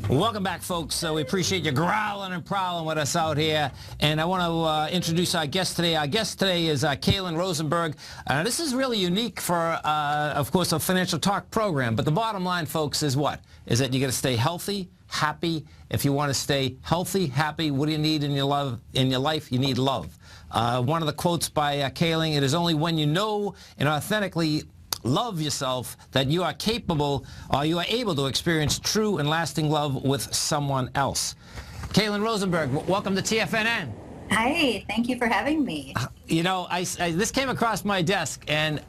Welcome back, folks. We appreciate you growling and prowling with us out here. And I want to introduce our guest today. Our guest today is Kailen Rosenberg. This is really unique for, of course, a financial talk program. But the bottom line, folks, is what? Is that you got to stay healthy, happy. If you want to stay healthy, happy, what do you need in your life? You need love. One of the quotes by Kailen, it is only when you know and authentically love yourself that you are capable or you are able to experience true and lasting love with someone else. Kailen Rosenberg, welcome to TFNN. Hi, thank you for having me. You know, this came across my desk, and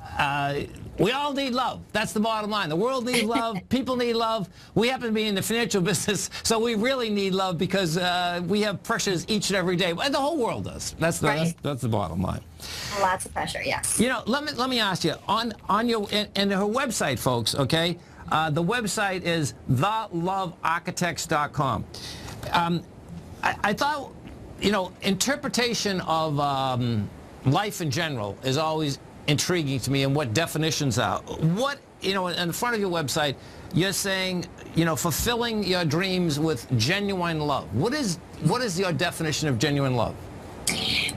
we all need love. That's the bottom line. The world needs love. People need love. We happen to be in the financial business, so we really need love because we have pressures each and every day. And the whole world does. That's the bottom line. Lots of pressure, yes. You know, let me ask you, on your and her website, folks, okay? The website is thelovearchitects.com. I thought, you know, interpretation of life in general is always intriguing to me, and what definitions are. What, you know, in front of your website, you're saying, you know, fulfilling your dreams with genuine love. What is your definition of genuine love?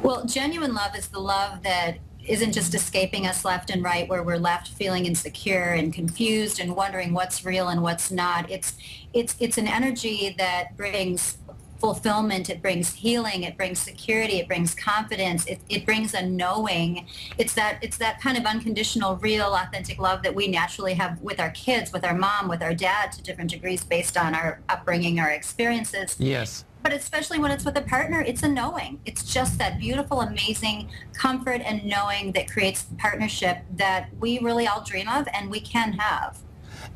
Well, genuine love is the love that isn't just escaping us left and right, where we're left feeling insecure and confused and wondering what's real and what's not. It's an energy that brings fulfillment, it brings healing, it brings security, it brings confidence, it brings a knowing. It's that kind of unconditional, real, authentic love that we naturally have with our kids, with our mom, with our dad, to different degrees based on our upbringing, our experiences. Yes. But especially when it's with a partner, it's a knowing. It's just that beautiful, amazing comfort and knowing that creates the partnership that we really all dream of and we can have.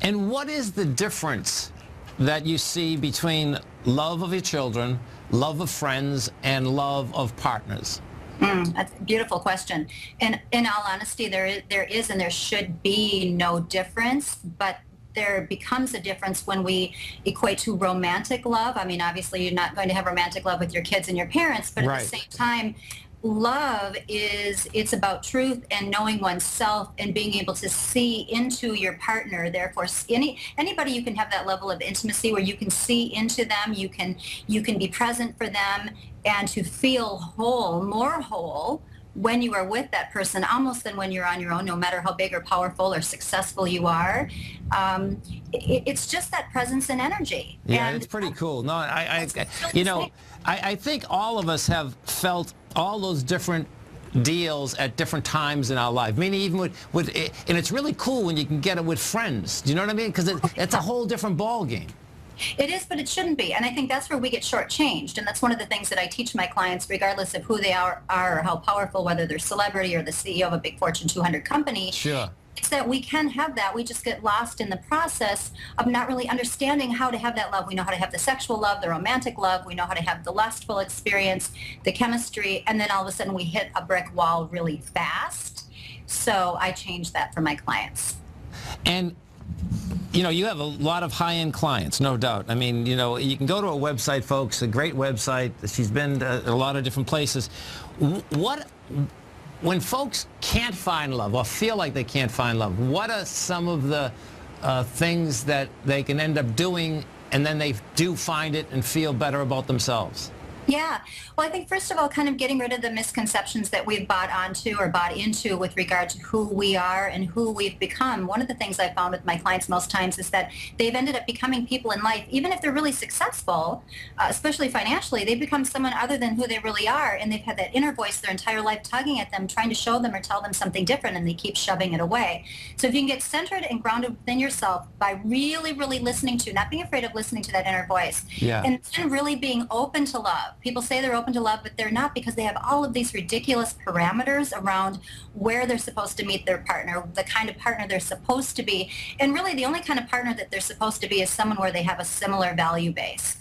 And what is the difference that you see between love of your children, love of friends, and love of partners? That's a beautiful question. And in all honesty, there is and there should be no difference, but there becomes a difference when we equate to romantic love. I mean, obviously, you're not going to have romantic love with your kids and your parents, but at the same time, love it's about truth and knowing oneself and being able to see into your partner. Therefore, anybody, you can have that level of intimacy where you can see into them, you can be present for them, and to feel whole, more whole when you are with that person, almost than when you're on your own, no matter how big or powerful or successful you are. It's just that presence and energy. Yeah, and it's pretty cool. No, you know, I think all of us have felt all those different deals at different times in our life. Meaning even with and it's really cool when you can get it with friends. Do you know what I mean? Because it's a whole different ball game. It is, but it shouldn't be. And I think that's where we get shortchanged. And that's one of the things that I teach my clients, regardless of who they are or how powerful, whether they're celebrity or the CEO of a big Fortune 200 company. Sure. It's that we can have that. We just get lost in the process of not really understanding how to have that love. We know how to have the sexual love, the romantic love. We know how to have the lustful experience, the chemistry. And then all of a sudden we hit a brick wall really fast. So I change that for my clients. And you know, you have a lot of high-end clients, no doubt. I mean, you know, you can go to a website, folks, a great website. She's been to a lot of different places. When folks can't find love or feel like they can't find love, what are some of the things that they can end up doing and then they do find it and feel better about themselves? Yeah. Well, I think first of all, kind of getting rid of the misconceptions that we've bought onto or bought into with regard to who we are and who we've become. One of the things I found with my clients most times is that they've ended up becoming people in life, even if they're really successful, especially financially, they become someone other than who they really are. And they've had that inner voice their entire life tugging at them, trying to show them or tell them something different, and they keep shoving it away. So if you can get centered and grounded within yourself by really, really listening to, not being afraid of listening to that inner voice, and then really being open to love. People say they're open to love, but they're not, because they have all of these ridiculous parameters around where they're supposed to meet their partner, the kind of partner they're supposed to be. And really the only kind of partner that they're supposed to be is someone where they have a similar value base.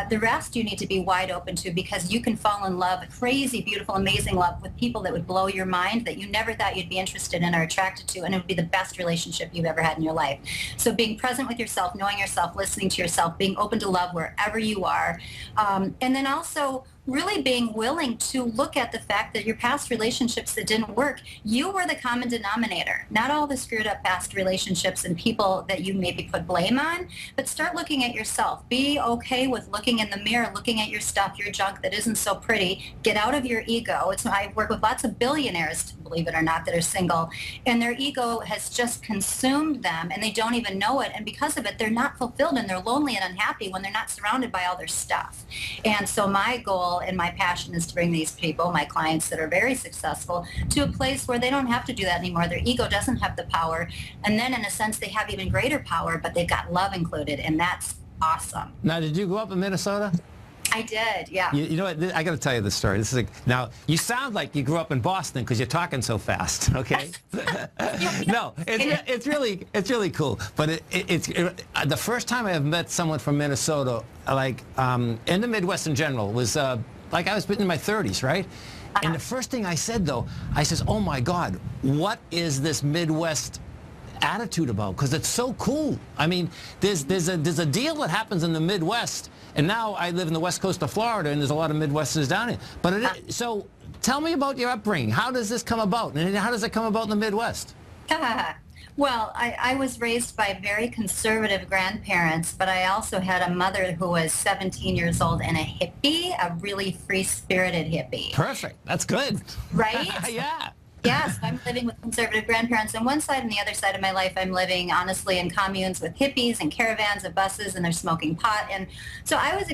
The rest you need to be wide open to, because you can fall in love, crazy, beautiful, amazing love, with people that would blow your mind, that you never thought you'd be interested in or attracted to, and it would be the best relationship you've ever had in your life. So being present with yourself, knowing yourself, listening to yourself, being open to love wherever you are, and then also really being willing to look at the fact that your past relationships that didn't work, you were the common denominator. Not all the screwed up past relationships and people that you maybe put blame on, but start looking at yourself. Be okay with looking in the mirror, looking at your stuff, your junk that isn't so pretty. Get out of your ego. I work with lots of billionaires, believe it or not, that are single, and their ego has just consumed them and they don't even know it. And because of it, they're not fulfilled and they're lonely and unhappy when they're not surrounded by all their stuff. And so my goal and my passion is to bring these people, my clients that are very successful, to a place where they don't have to do that anymore. Their ego doesn't have the power. And then in a sense, they have even greater power, but they've got love included. And that's awesome. Now, did you grow up in Minnesota? I did, yeah. You know what? I got to tell you this story. This is now. You sound like you grew up in Boston because you're talking so fast. Okay. No, it's really cool. But the first time I have met someone from Minnesota, like in the Midwest in general, was like I was in my 30s, right? And the first thing I said though, I says, "Oh my God, what is this Midwest attitude about?" Because it's so cool. I mean, there's a deal that happens in the Midwest. And now I live in the west coast of Florida, and there's a lot of Midwesterners down here. But so tell me about your upbringing. How does this come about? And how does it come about in the Midwest? Well, I was raised by very conservative grandparents, but I also had a mother who was 17 years old and a hippie, a really free-spirited hippie. Perfect. That's good. Right? Yeah. Yes, I'm living with conservative grandparents on one side, and the other side of my life, I'm living honestly in communes with hippies and caravans of buses, and they're smoking pot. And so I was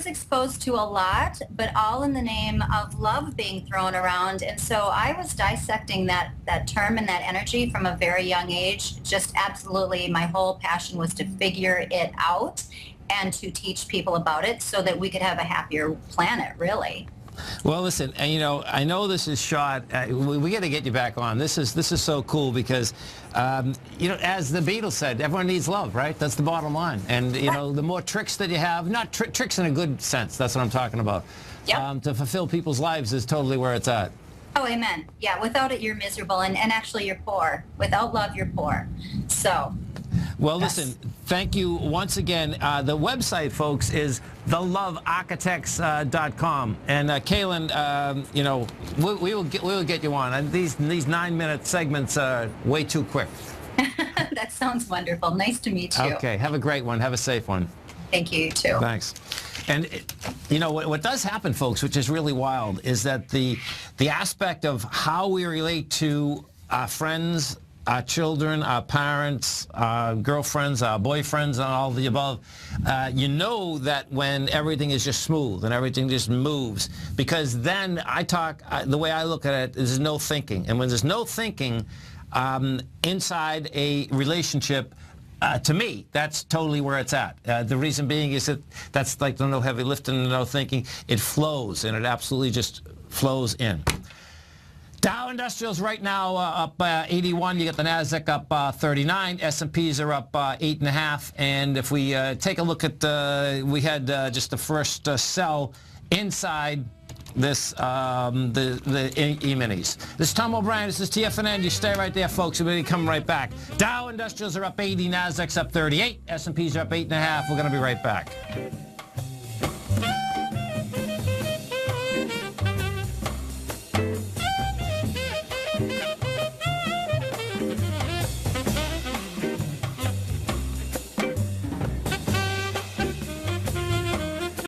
exposed to a lot, but all in the name of love being thrown around. And so I was dissecting that term and that energy from a very young age. Just absolutely, my whole passion was to figure it out and to teach people about it so that we could have a happier planet, really. Well, listen, and I know this is shot. We got to get you back on. This is so cool because, as the Beatles said, everyone needs love, right? That's the bottom line. And the more tricks that you have, not tricks in a good sense. That's what I'm talking about. Yep. To fulfill people's lives is totally where it's at. Oh, amen. Yeah, without it, you're miserable, and actually, you're poor. Without love, you're poor. So. Well, listen, thank you once again. The website, folks, is thelovearchitects.com. And Kailen, we will get you on. And these 9-minute segments are way too quick. That sounds wonderful. Nice to meet you. Okay, have a great one. Have a safe one. Thank you, you too. Thanks. And what does happen, folks, which is really wild, is that the aspect of how we relate to our friends, our children, our parents, our girlfriends, our boyfriends, and all the above, that when everything is just smooth and everything just moves, because then the way I look at it is no thinking. And when there's no thinking inside a relationship, to me, that's totally where it's at. The reason being is that that's like the no heavy lifting and no thinking. It flows, and it absolutely just flows in. Dow Industrials right now up 81. You got the Nasdaq up 39. S&Ps are up 8.5. And if we take a look at, we had just the first sell inside this the E-minis. This is Tom O'Brien. This is TFNN. You stay right there, folks. We'll be coming right back. Dow Industrials are up 80. Nasdaq's up 38. S&Ps are up 8.5. We're going to be right back.